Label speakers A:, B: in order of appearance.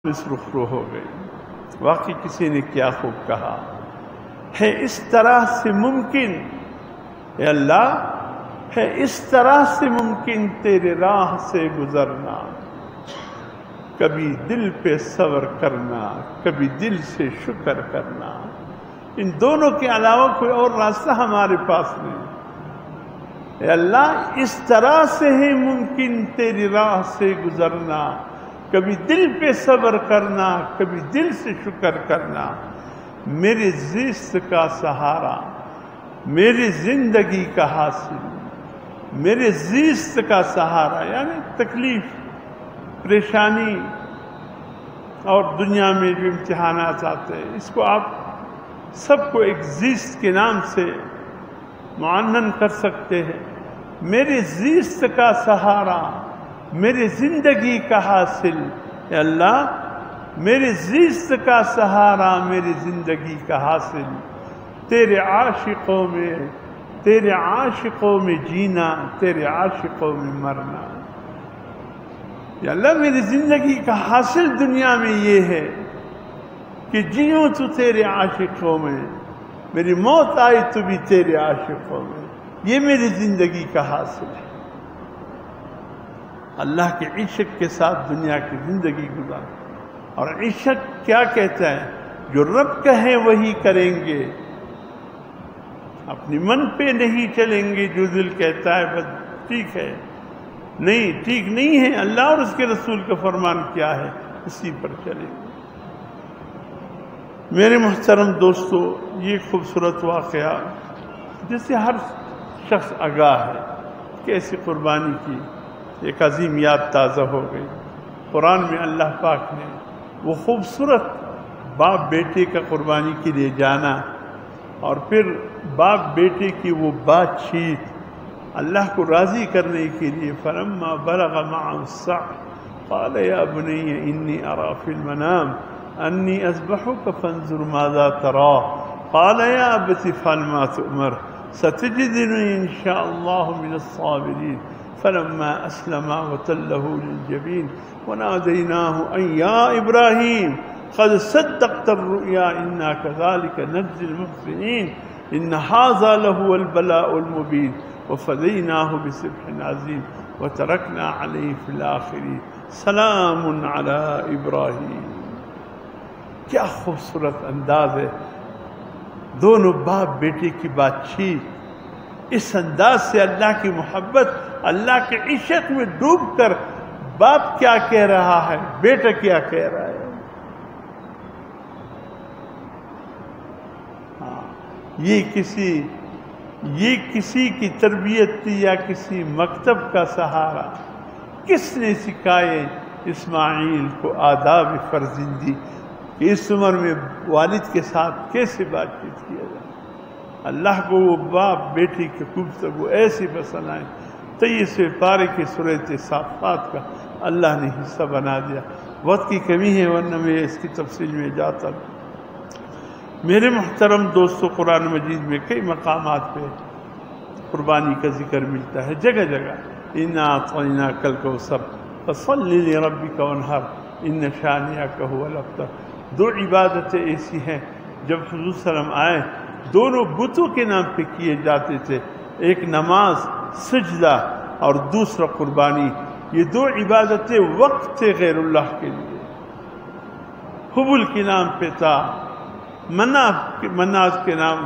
A: سرخرو ہو گئی۔ واقعی کسی نے کیا خوب کہا ہے، اس طرح سے ممکن اے اللہ، ہے اس طرح سے ممکن تیرے راہ سے گزرنا، کبھی دل پہ صبر کرنا، کبھی دل سے شکر کرنا، ان دونوں کے علاوہ کوئی اور راستہ ہمارے پاس نہیں۔ اے اللہ، اس طرح سے ہے ممکن تیری راہ سے گزرنا، کبھی دل پہ صبر کرنا، کبھی دل سے شکر کرنا، میرے زیست کا سہارا، میری زندگی کا حاصل، میرے زیست کا سہارا یعنی تکلیف، پریشانی اور دنیا میں جو امتحانات آتے ہیں، اس کو آپ سب کو ایک زیست کے نام سے معنن کر سکتے ہیں۔ میرے زیست کا سہارا، میری زندگی کا حاصل، اے اللہ میرے زیست کا سہارا، میری زندگی کا حاصل، تیرے عاشقوں میں جینا، تیرے عاشقوں میں مرنا۔ یا اللہ، میری زندگی کا حاصل دنیا میں یہ ہے کہ جیوں تو تیرے عاشقوں میں، میری موت آئی تو بھی تیرے عاشقوں میں، یہ میری زندگی کا حاصل ہے۔ اللہ کے عشق کے ساتھ دنیا کی زندگی گزار، اور عشق کیا کہتا ہے؟ جو رب کہے وہی کریں گے، اپنی من پہ نہیں چلیں گے، جو دل کہتا ہے بس ٹھیک ہے، نہیں ٹھیک نہیں ہے، اللہ اور اس کے رسول کا فرمان کیا ہے اسی پر چلیں گے۔ میرے محترم دوستو، یہ خوبصورت واقعہ جس سے ہر شخص آگاہ ہے کہ ایسی قربانی کی ایک عظیم یاد تازہ ہو گئی۔ قرآن میں اللہ پاک نے وہ خوبصورت باپ بیٹے کا قربانی کے لیے جانا، اور پھر باپ بیٹے کی وہ بات چیت اللہ کو راضی کرنے کے لیے، فلما بلغ معه السعي قال يا بني إني أرى في المنام أني أذبحك فانظر ماذا ترى قال يا أبت افعل ما تؤمر ستجدني إن شاء الله من الصابرين فلما أسلما وتله للجبين وناديناه أن يا إبراهيم قد صدقت الرؤيا إنا كذلك نجزي المحسنين إن هذا لهو البلاء المبين وفديناه بذبح عظيم وتركنا عليه في الآخرين سلام على إبراهيم۔ کیا خوبصورت انداز ہے، دونوں باپ بیٹے کی بات چیت، اس انداز سے اللہ کی محبت، اللہ کے عشق میں ڈوب کر باپ کیا کہہ رہا ہے، بیٹا کیا کہہ رہا ہے۔ یہ کسی کی تربیت تھی یا کسی مکتب کا سہارا؟ کس نے سکھائے اسماعیل کو آداب فرزندی کہ اس عمر میں والد کے ساتھ کیسے بات چیت کیا جائے؟ اللہ کو وہ باپ بیٹی کی گفتگو ایسی پسند آئی، 23 پارے کی سورۃ صافات کا اللہ نے حصہ بنا دیا۔ وقت کی کمی ہے ورنہ میں اس کی تفصیل میں جاتا ہوں۔ میرے محترم دوستو، قرآن مجید میں کئی مقامات پہ قربانی کا ذکر ملتا ہے، جگہ جگہ۔ اِنَّا أَعْطَيْنَاكَ الْكَوْثَرَ فَصَلِّ لِرَبِّكَ وَانْحَرْ إِنَّ شَانِئَكَ هُوَ الْأَبْتَرُ۔ دو عبادتیں ایسی ہیں جب حضور صلی اللہ علیہ وسلم آئے، دونوں بتوں کے نام پہ کیے جاتے تھے، ایک نماز، سجدہ، اور دوسرا قربانی۔ یہ دو عبادتیں وقت تھے غیر اللہ کے لیے۔ حبل کے نام پہ تھا، منات کے نام